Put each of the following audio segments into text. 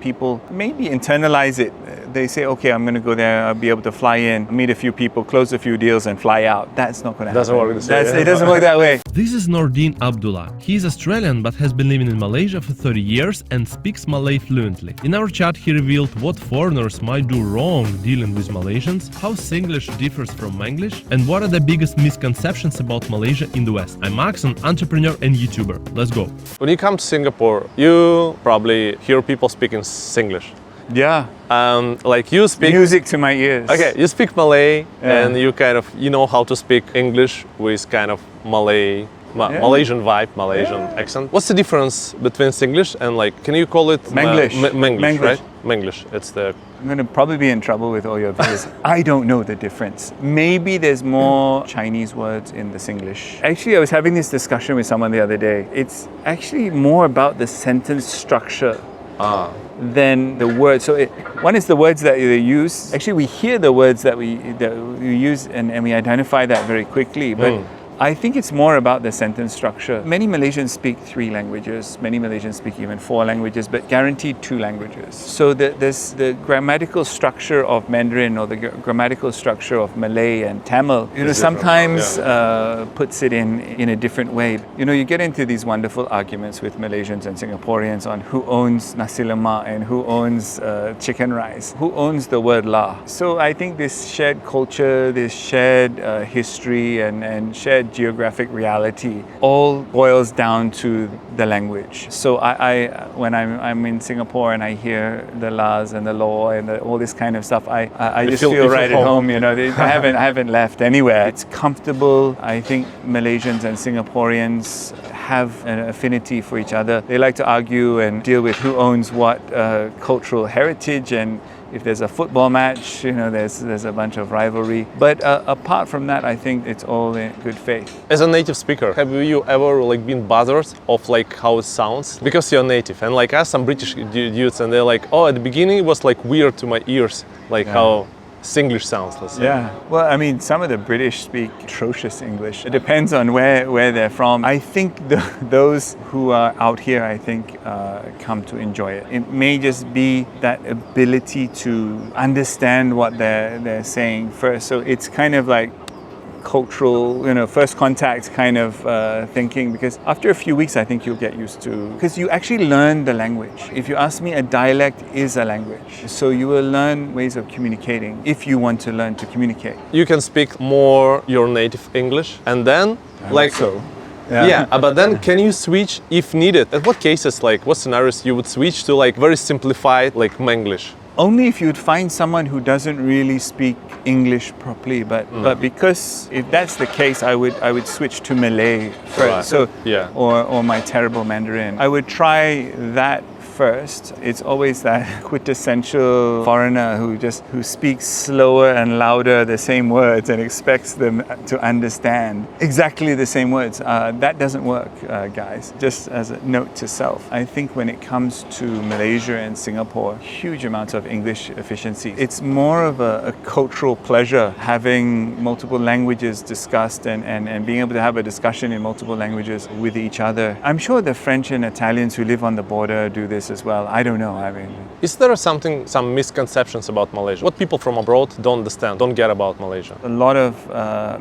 people maybe internalize it. They say, okay, I'm going to go there, I'll be able to fly in, meet a few people, close a few deals and fly out. That's not going to happen. Doesn't work the same. It doesn't work that way. This is Nordin Abdullah. He is Australian but has been living in Malaysia for 30 years and speaks Malay fluently. In our chat, he revealed what foreigners might do wrong dealing with Malaysians, how Singlish differs from Manglish, and what are the biggest misconceptions about Malaysia in the West. I'm Max, an entrepreneur and YouTuber. Let's go. When you come to Singapore, you probably hear people speaking Singlish. Yeah. Like you speak music to my ears. Okay, you speak Malay, Yeah. and you know how to speak English with kind of Malaysian vibe, Malaysian accent. What's the difference between Singlish and like, can you call it Manglish. Manglish, right? Manglish. It's the. I'm going to probably be in trouble with all your viewers. I don't know the difference. Maybe there's more Chinese words in the Singlish. Actually, I was having this discussion with someone the other day. It's actually more about the sentence structure than the words. So one is the words that they use. Actually, we hear the words that we use and we identify that very quickly. But I think it's more about the sentence structure. Many Malaysians speak 3 languages. Many Malaysians speak even 4 languages, but guaranteed 2 languages. So there's the grammatical structure of Mandarin or the grammatical structure of Malay and Tamil, sometimes puts it in a different way. You get into these wonderful arguments with Malaysians and Singaporeans on who owns nasi lemak and who owns chicken rice, who owns the word lah. So I think this shared culture, this shared history and shared geographic reality all boils down to the language. So I when I'm in Singapore and I hear the laws and the law and all this kind of stuff, I just feel right at home. I haven't left anywhere. It's comfortable. I think Malaysians and Singaporeans have an affinity for each other. They like to argue and deal with who owns what cultural heritage, and if there's a football match, there's a bunch of rivalry. But apart from that, I think it's all in good faith. As a native speaker, have you ever been bothered of how it sounds? Because you're native, and I asked some British dudes, and they're like, oh, at the beginning it was weird to my ears, how Singlish sounds, let's say. Yeah, well, I mean, some of the British speak atrocious English. It depends on where they're from. I think those who are out here, come to enjoy it. It may just be that ability to understand what they're saying first. So it's kind of like cultural, first contact kind of thinking, because after a few weeks I think you'll get used to, because you actually learn the language. If you ask me, a dialect is a language. So you will learn ways of communicating if you want to learn to communicate. You can speak more your native English and then but then can you switch if needed? At what cases, what scenarios you would switch to very simplified Manglish? Only if you'd find someone who doesn't really speak English properly, but because if that's the case, I would switch to Malay first. Right. Or my terrible Mandarin. I would try that first. It's always that quintessential foreigner who speaks slower and louder the same words and expects them to understand exactly the same words. That doesn't work, guys. Just as a note to self. I think when it comes to Malaysia and Singapore, huge amounts of English efficiency. It's more of a cultural pleasure having multiple languages discussed and being able to have a discussion in multiple languages with each other. I'm sure the French and Italians who live on the border do this as well. I don't know. Is there some misconceptions about Malaysia? What people from abroad don't understand, don't get about Malaysia? A lot of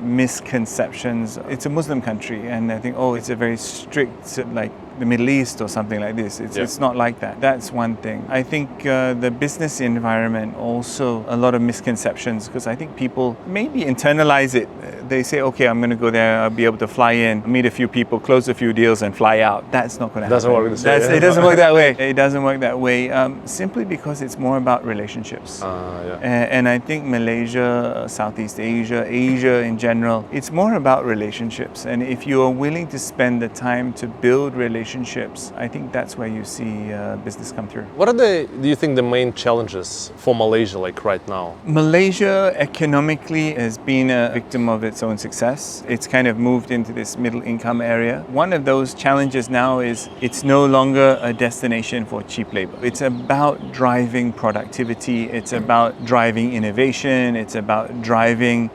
misconceptions. It's a Muslim country, and I think, it's a very strict, like the Middle East or something like this. It's not like that. That's one thing. I think the business environment also, a lot of misconceptions, because I think people maybe internalize it. They say, okay, I'm going to go there, I'll be able to fly in, meet a few people, close a few deals and fly out. That's not going to happen. Doesn't work the same. It doesn't work that way. It doesn't work that way simply because it's more about relationships. And I think Malaysia, Southeast Asia, Asia in general, it's more about relationships. And if you are willing to spend the time to build relationships, I think that's where you see business come through. What are do you think, the main challenges for Malaysia right now? Malaysia economically has been a victim of its own success. It's kind of moved into this middle income area. One of those challenges now is it's no longer a destination for cheap labor. It's about driving productivity. It's about driving innovation. It's about driving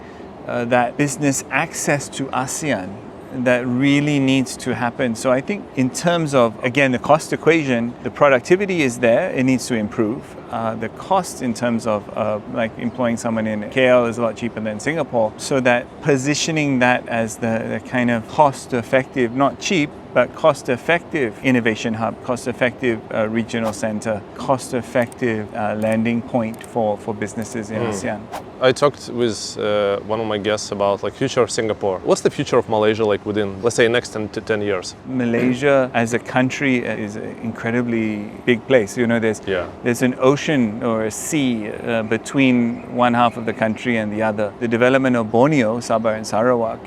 that business access to ASEAN. that really needs to happen. So I think in terms of, again, the cost equation, the productivity is there, it needs to improve. The cost in terms of like employing someone in KL is a lot cheaper than Singapore. So that positioning that as the kind of cost effective, not cheap, but cost-effective innovation hub, cost-effective regional center, cost-effective landing point for businesses in ASEAN. I talked with one of my guests about like future of Singapore. What's the future of Malaysia like within, let's say, next 10 to 10 years? Malaysia as a country is an incredibly big place. You know, there's an ocean or a sea between one half of the country and the other. The development of Borneo, Sabah and Sarawak,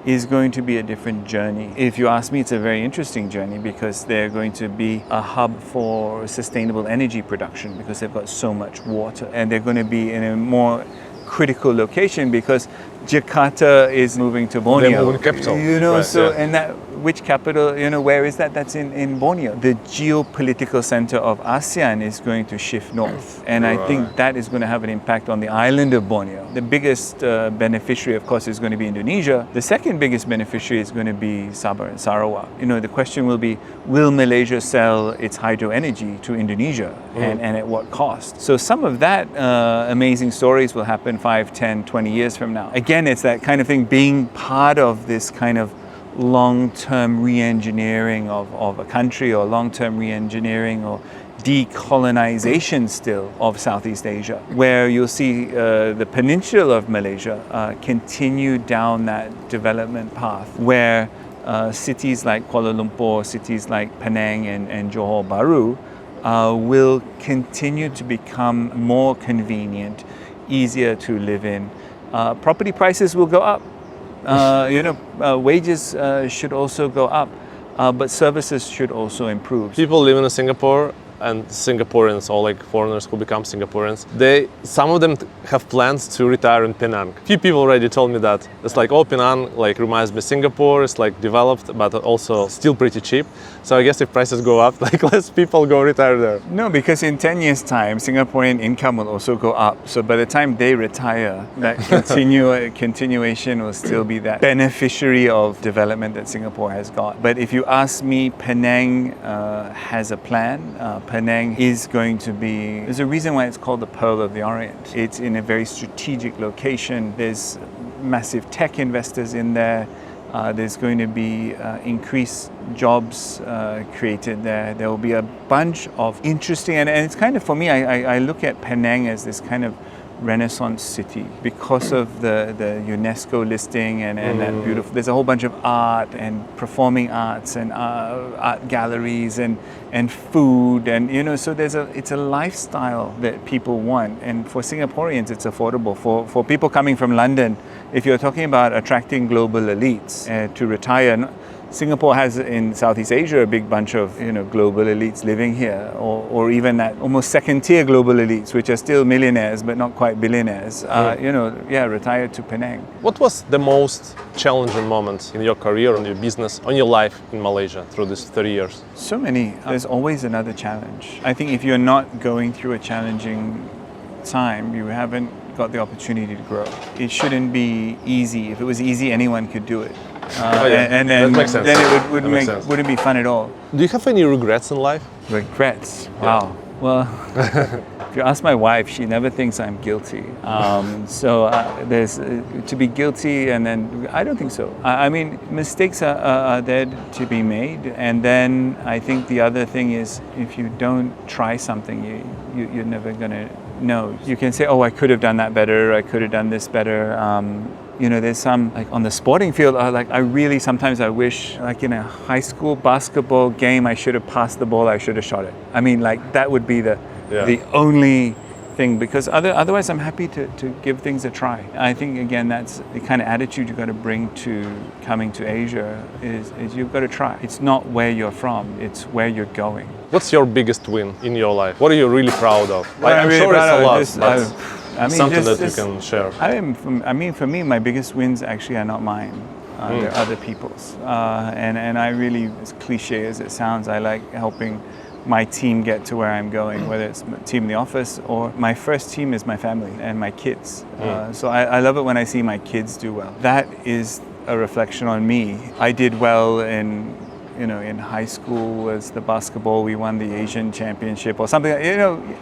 is going to be a different journey. If you ask me, it's a very interesting journey because they're going to be a hub for sustainable energy production because they've got so much water, and they're going to be in a more critical location because Jakarta is moving to Borneo. They're moving capital. You know, right, so yeah. and that which capital, you know, where is that? That's in Borneo. The geopolitical center of ASEAN is going to shift north. And I think that is going to have an impact on the island of Borneo. The biggest beneficiary, of course, is going to be Indonesia. The second biggest beneficiary is going to be Sabah and Sarawak. You know, the question will be, will Malaysia sell its hydro energy to Indonesia and at what cost? So some of that amazing stories will happen 5, 10, 20 years from now. Again, it's that kind of thing, being part of this kind of long-term re-engineering of a country, or long-term re-engineering or decolonization still of Southeast Asia, where you'll see the peninsula of Malaysia continue down that development path, where cities like Kuala Lumpur, cities like Penang and Johor Bahru will continue to become more convenient, easier to live in. Property prices will go up. Wages should also go up, but services should also improve. People living in Singapore and Singaporeans, or like foreigners who become Singaporeans, some of them have plans to retire in Penang. Few people already told me that. It's like, oh, Penang like reminds me of Singapore, it's like developed, but also still pretty cheap. So I guess if prices go up, like less people go retire there. No, because in 10 years' time, Singaporean income will also go up. So by the time they retire, that continuation will still be that beneficiary of development that Singapore has got. But if you ask me, Penang has a plan. Penang is going to be, there's a reason why it's called the Pearl of the Orient. It's in a very strategic location. There's massive tech investors in there. There's going to be increased jobs created there. There will be a bunch of interesting, and it's kind of, for me, I look at Penang as this kind of Renaissance city because of the UNESCO listing and that beautiful, there's a whole bunch of art and performing arts and art galleries and food, and you know, so it's a lifestyle that people want, and for Singaporeans it's affordable. For people coming from London, if you're talking about attracting global elites to retire, Singapore has in Southeast Asia a big bunch of global elites living here, or even that almost second-tier global elites, which are still millionaires but not quite billionaires. Retire to Penang. What was the most challenging moment in your career, in your business, on your life in Malaysia through these 30 years? So many. There's always another challenge. I think if you're not going through a challenging time, you haven't got the opportunity to grow. It shouldn't be easy. If it was easy, anyone could do it. And then it wouldn't be fun at all. Do you have any regrets in life? Regrets? Wow. Well, if you ask my wife, she never thinks I'm guilty. There's to be guilty, and then I don't think so. I mean, mistakes are there to be made, and then I think the other thing is, if you don't try something, you're never gonna know. You can say, oh, I could have done that better, I could have done this better. There's some, like on the sporting field, I wish, like in a high school basketball game, I should have passed the ball, I should have shot it. I mean, like that would be the only thing, because otherwise I'm happy to give things a try. I think, again, that's the kind of attitude you've got to bring to coming to Asia is you've got to try. It's not where you're from, it's where you're going. What's your biggest win in your life? What are you really proud of? I'm sure it's a lot, but something that you can share. For me, my biggest wins actually are not mine. They're other people's. And I really, as cliche as it sounds, I like helping my team get to where I'm going, whether it's my team in the office or my first team is my family and my kids. So I love it when I see my kids do well. That is a reflection on me. I did well in high school was the basketball, we won the Asian championship or something,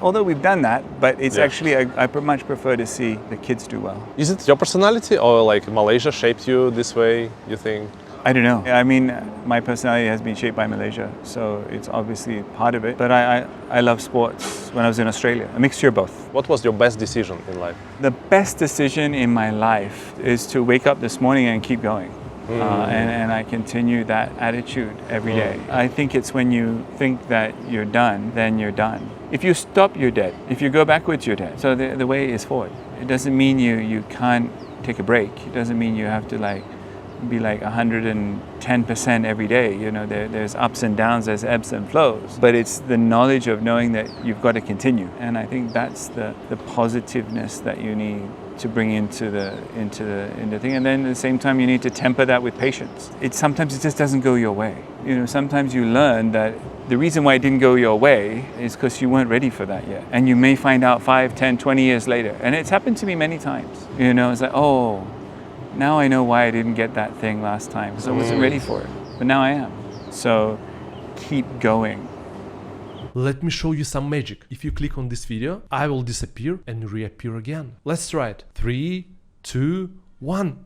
although we've done that, but it's actually, I much prefer to see the kids do well. Is it your personality or like Malaysia shaped you this way, you think? I don't know. I mean, my personality has been shaped by Malaysia, so it's obviously part of it. But I love sports when I was in Australia, a mixture of both. What was your best decision in life? The best decision in my life is to wake up this morning and keep going. And I continue that attitude every day. I think it's when you think that you're done, then you're done. If you stop, you're dead. If you go backwards, you're dead. So the way is forward. It doesn't mean you can't take a break. It doesn't mean you have to be 110% every day. There's ups and downs, there's ebbs and flows. But it's the knowledge of knowing that you've got to continue. And I think that's the positiveness that you need to bring into the thing. And then at the same time, you need to temper that with patience. Sometimes it just doesn't go your way. Sometimes you learn that the reason why it didn't go your way is because you weren't ready for that yet. And you may find out 5, 10, 20 years later. And it's happened to me many times. It's like, oh, now I know why I didn't get that thing last time, because I wasn't ready for it. But now I am. So keep going. Let me show you some magic. If you click on this video, I will disappear and reappear again. Let's try it. 3, 2, 1.